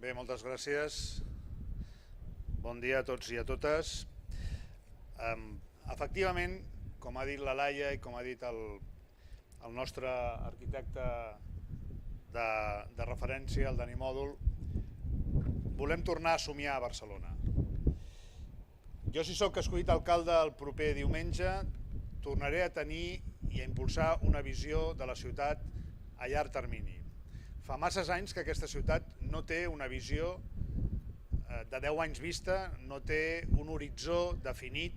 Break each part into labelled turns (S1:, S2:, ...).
S1: Bé, moltes gràcies. Bon dia a tots i a totes. Efectivament, com ha dit la Laia i com ha dit el nostre arquitecte de referència, el Dani Mòdol, volem tornar a somiar a Barcelona. Jo, si sóc escollit alcalde el proper diumenge, tornaré a tenir i a impulsar una visió de la ciutat a llarg termini. Fa masses anys que aquesta ciutat no té una visió de 10 anys vista, no té un horitzó definit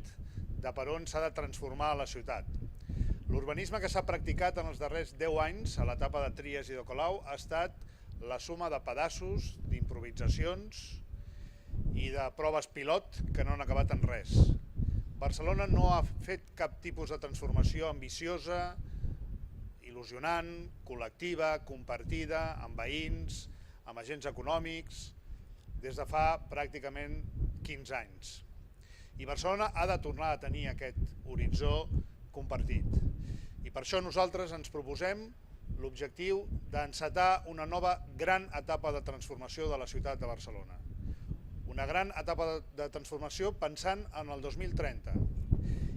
S1: de per on s'ha de transformar la ciutat. L'urbanisme que s'ha practicat en els darrers 10 anys, a l'etapa de Trias i de Colau, ha estat la suma de pedaços, d'improvisacions i de proves pilot que no han acabat en res. Barcelona no ha fet cap tipus de transformació ambiciosa, il·lusionant, col·lectiva, compartida, amb veïns, amb agents econòmics, des de fa pràcticament 15 anys. I Barcelona ha de tornar a tenir aquest horitzó compartit. I per això nosaltres ens proposem l'objectiu d'encetar una nova gran etapa de transformació de la ciutat de Barcelona. Una gran etapa de transformació pensant en el 2030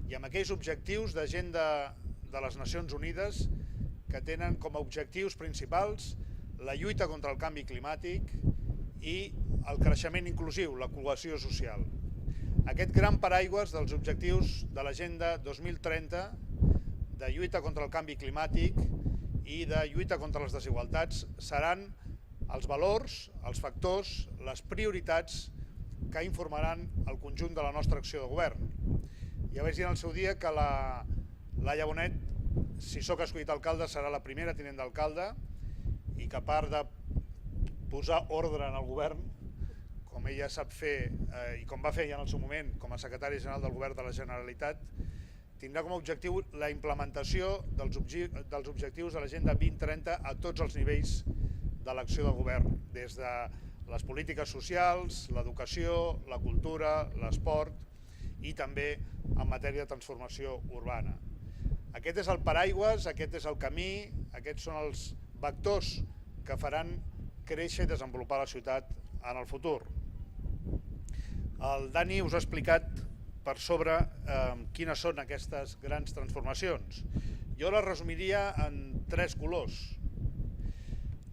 S1: i amb aquells objectius d'agenda de les Nacions Unides que tenen com a objectius principals la lluita contra el canvi climàtic i el creixement inclusiu, la cohesió social. Aquest gran paraigües dels objectius de l'agenda 2030 de lluita contra el canvi climàtic i de lluita contra les desigualtats seran els valors, els factors, les prioritats que informaran el conjunt de la nostra acció de govern. Ja vaig dir en el seu dia que la Laia Bonet, si sóc escollit alcalde, serà la primera tinent d'alcalde i que a part de posar ordre en el govern, com ella sap fer i com va fer ja en el seu moment com a secretari general del govern de la Generalitat, tindrà com a objectiu la implementació dels objectius de l'agenda 2030 a tots els nivells de l'acció de govern, des de les polítiques socials, l'educació, la cultura, l'esport i també en matèria de transformació urbana. Aquest és el paraigües, aquest és el camí, aquests són els vectors que faran créixer i desenvolupar la ciutat en el futur. El Dani us ha explicat per sobre quines són aquestes grans transformacions. Jo les resumiria en 3 colors.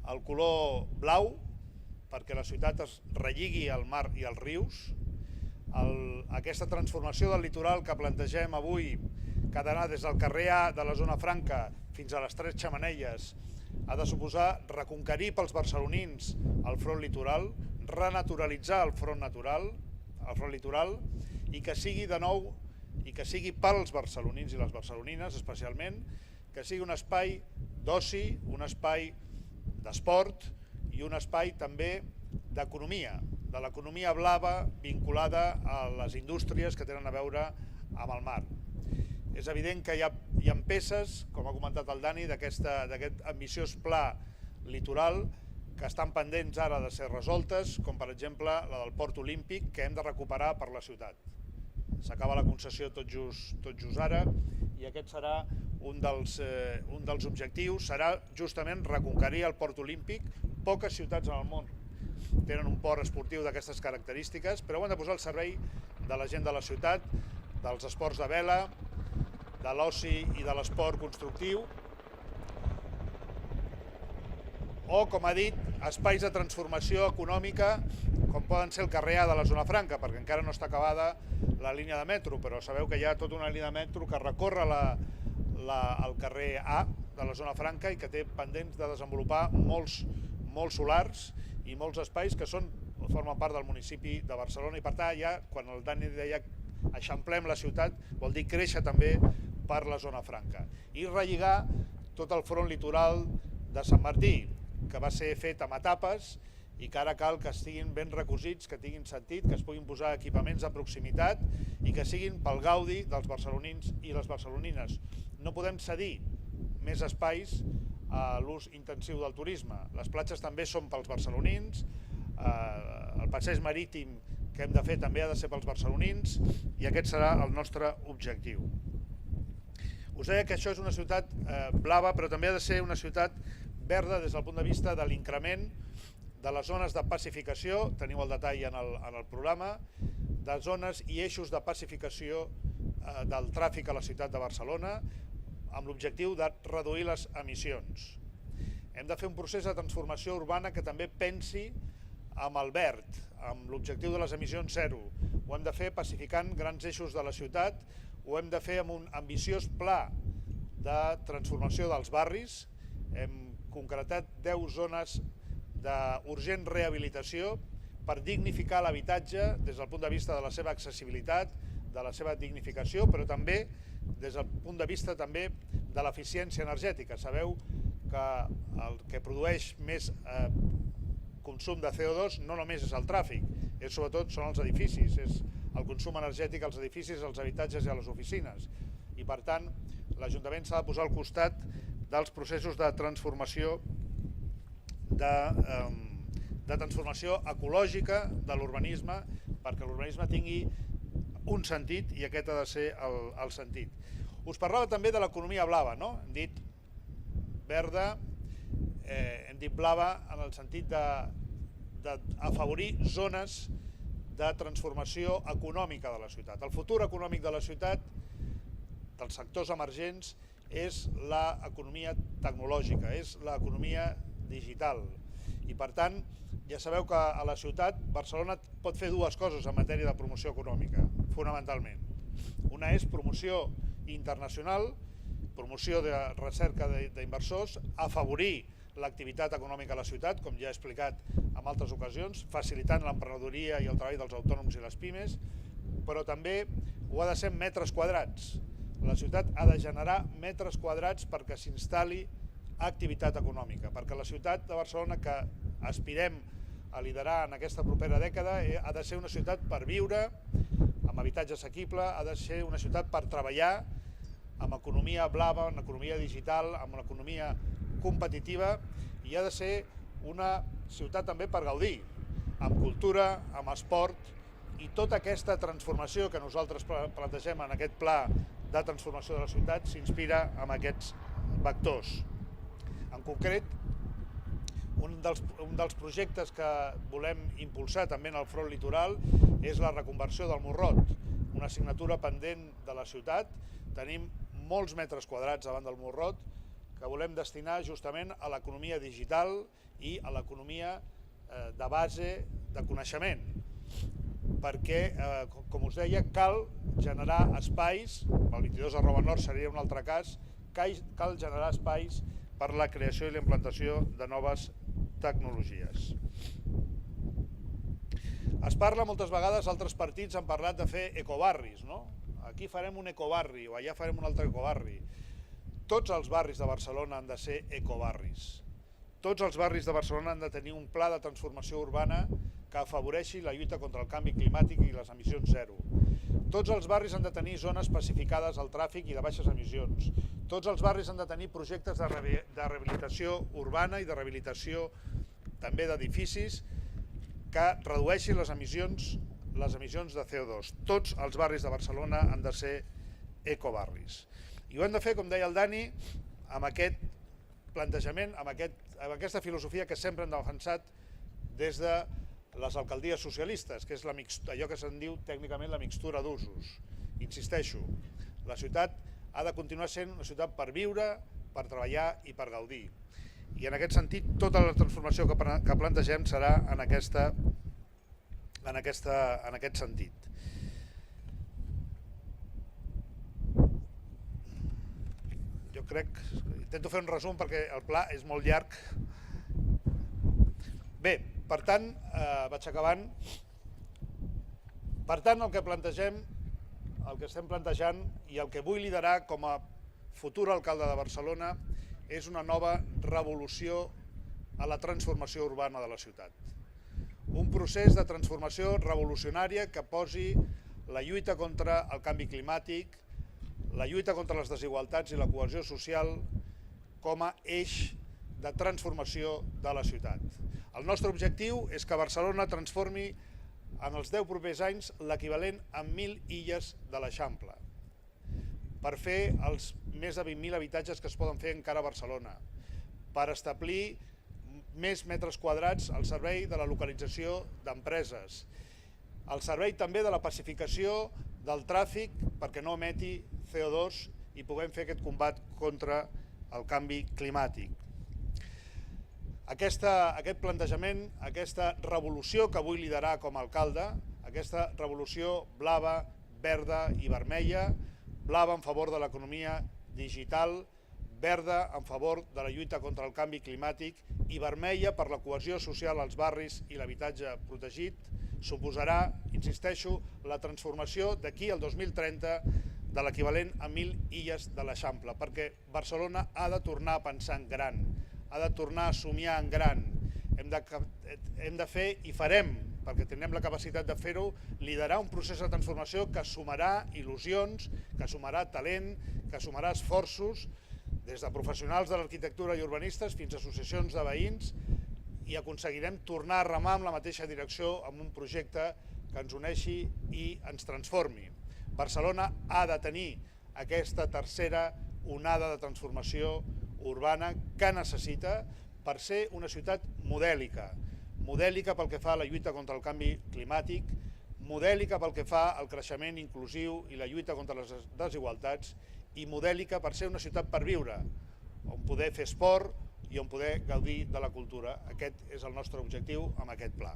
S1: El color blau, perquè la ciutat es relligui al mar i als rius. Aquesta transformació del litoral que plantegem avui, que ha d'anar des del carrer A de la zona franca fins a les 3 Xemeneies, ha de suposar reconquerir pels barcelonins el front litoral, renaturalitzar el front litoral i que sigui de nou, i que sigui pels barcelonins i les barcelonines especialment, que sigui un espai d'oci, un espai d'esport i un espai també d'economia, de l'economia blava vinculada a les indústries que tenen a veure amb el mar. És evident que hi ha peces, com ha comentat el Dani, d'aquest ambiciós pla litoral que estan pendents ara de ser resoltes, com per exemple la del Port Olímpic, que hem de recuperar per la ciutat. S'acaba la concessió tot just ara i aquest serà un dels objectius, serà justament reconquerir el Port Olímpic. Poques ciutats en el món tenen un port esportiu d'aquestes característiques, però ho han de posar al servei de la gent de la ciutat, dels esports de vela, de l'oci i de l'esport constructiu, o, com ha dit, espais de transformació econòmica, com poden ser el carrer A de la zona franca, perquè encara no està acabada la línia de metro, però sabeu que hi ha tota una línia de metro que recorre el carrer A de la zona franca i que té pendents de desenvolupar molts solars i molts espais que formen part del municipi de Barcelona, i per tant, ja, quan el Dani deia eixamplem la ciutat, vol dir créixer també per la zona franca. I relligar tot el front litoral de Sant Martí, que va ser fet amb etapes i que ara cal que estiguin ben recosits, que tinguin sentit, que es puguin posar equipaments de proximitat i que siguin pel gaudi dels barcelonins i les barcelonines. No podem cedir més espais a l'ús intensiu del turisme. Les platges també són pels barcelonins, el passeig marítim que hem de fer també ha de ser pels barcelonins i aquest serà el nostre objectiu. Us deia que això és una ciutat blava, però també ha de ser una ciutat verda des del punt de vista de l'increment de les zones de pacificació, teniu el detall en el programa, de zones i eixos de pacificació del tràfic a la ciutat de Barcelona amb l'objectiu de reduir les emissions. Hem de fer un procés de transformació urbana que també pensi amb el verd, amb l'objectiu de les emissions zero. Ho hem de fer pacificant grans eixos de la ciutat, ho hem de fer amb un ambiciós pla de transformació dels barris. Hem concretat 10 zones d'urgent rehabilitació per dignificar l'habitatge des del punt de vista de la seva accessibilitat, de la seva dignificació, però també des del punt de vista també de l'eficiència energètica. Sabeu que el que produeix més consum de CO2 no només és el tràfic, sobretot són els edificis, és el consum energètic als edificis, als habitatges i a les oficines. I per tant, l'Ajuntament s'ha de posar al costat dels processos de transformació ecològica de l'urbanisme, perquè l'urbanisme tingui un sentit i aquest ha de ser el sentit. Us parlava també de l'economia blava, no? Hem dit verda, hem dit blava en el sentit d'afavorir zones de transformació econòmica de la ciutat. El futur econòmic de la ciutat, dels sectors emergents, és l'economia tecnològica, és l'economia digital. I per tant, ja sabeu que a la ciutat Barcelona pot fer dues coses en matèria de promoció econòmica, fonamentalment. Una és promoció internacional, promoció de recerca d'inversors, afavorir l'activitat econòmica a la ciutat, com ja he explicat en altres ocasions, facilitant l'emprenedoria i el treball dels autònoms i les pimes, però també ho ha de ser en metres quadrats. La ciutat ha de generar metres quadrats perquè s'instal·li activitat econòmica, perquè la ciutat de Barcelona que aspirem a liderar en aquesta propera dècada ha de ser una ciutat per viure, amb habitatge assequible, ha de ser una ciutat per treballar, amb economia blava, amb economia digital, amb una economia competitiva, i ha de ser una ciutat també per gaudir, amb cultura, amb esport, i tota aquesta transformació que nosaltres plantegem en aquest pla de transformació de la ciutat s'inspira en aquests vectors. En concret, un dels projectes que volem impulsar també en el front litoral és la reconversió del Morrot, una assignatura pendent de la ciutat. Tenim molts metres quadrats davant del Morrot que volem destinar justament a l'economia digital i a l'economia de base de coneixement, perquè, com us deia, cal generar espais, el 22@Nord seria un altre cas, cal generar espais per la creació i la implantació de noves tecnologies. Es parla moltes vegades, altres partits han parlat de fer ecobarris, no? Aquí farem un ecobarri o allà farem un altre ecobarri. Tots els barris de Barcelona han de ser ecobarris. Tots els barris de Barcelona han de tenir un pla de transformació urbana que afavoreixi la lluita contra el canvi climàtic i les emissions zero. Tots els barris han de tenir zones pacificades al tràfic i de baixes emissions. Tots els barris han de tenir projectes de rehabilitació urbana i de rehabilitació també d'edificis que redueixin les emissions de CO2. Tots els barris de Barcelona han de ser ecobarris. I ho hem de fer, com deia el Dani, amb aquest plantejament, amb aquesta filosofia que sempre hem defensat des de les alcaldies socialistes, que és allò que se'n diu tècnicament la mixtura d'usos. Insisteixo, la ciutat ha de continuar sent una ciutat per viure, per treballar i per gaudir. I en aquest sentit, tota la transformació que plantegem serà en aquest sentit. Jo crec, intento fer un resum perquè el pla és molt llarg. Bé, per tant, vaig acabant. Per tant, el que plantegem, el que estem plantejant i el que vull liderar com a futur alcalde de Barcelona és una nova revolució a la transformació urbana de la ciutat. Un procés de transformació revolucionària que posi la lluita contra el canvi climàtic, la lluita contra les desigualtats i la cohesió social com a eix de transformació de la ciutat. El nostre objectiu és que Barcelona transformi en els 10 propers anys l'equivalent a 1.000 illes de l'Eixample, per fer els més de 20.000 habitatges que es poden fer encara a Barcelona, per establir més metres quadrats al servei de la localització d'empreses, al servei també de la pacificació del tràfic perquè no emeti CO2 i puguem fer aquest combat contra el canvi climàtic. Aquest plantejament, aquesta revolució que vull liderar com a alcalde, aquesta revolució blava, verda i vermella, blava en favor de l'economia digital, verda en favor de la lluita contra el canvi climàtic i vermella per la cohesió social als barris i l'habitatge protegit, suposarà, insisteixo, la transformació d'aquí al 2030 de l'equivalent a 1.000 illes de l'Eixample, perquè Barcelona ha de tornar a pensar en gran, ha de tornar a somiar en gran. Hem de fer i farem, perquè tenim la capacitat de fer-ho, liderar un procés de transformació que sumarà il·lusions, que sumarà talent, que sumarà esforços, des de professionals de l'arquitectura i urbanistes fins a associacions de veïns, i aconseguirem tornar a remar amb la mateixa direcció amb un projecte que ens uneixi i ens transformi. Barcelona ha de tenir aquesta tercera onada de transformació urbana que necessita per ser una ciutat modèlica, modèlica pel que fa a la lluita contra el canvi climàtic, modèlica pel que fa al creixement inclusiu i la lluita contra les desigualtats i modèlica per ser una ciutat per viure, on poder fer esport i on poder gaudir de la cultura. Aquest és el nostre objectiu amb aquest pla.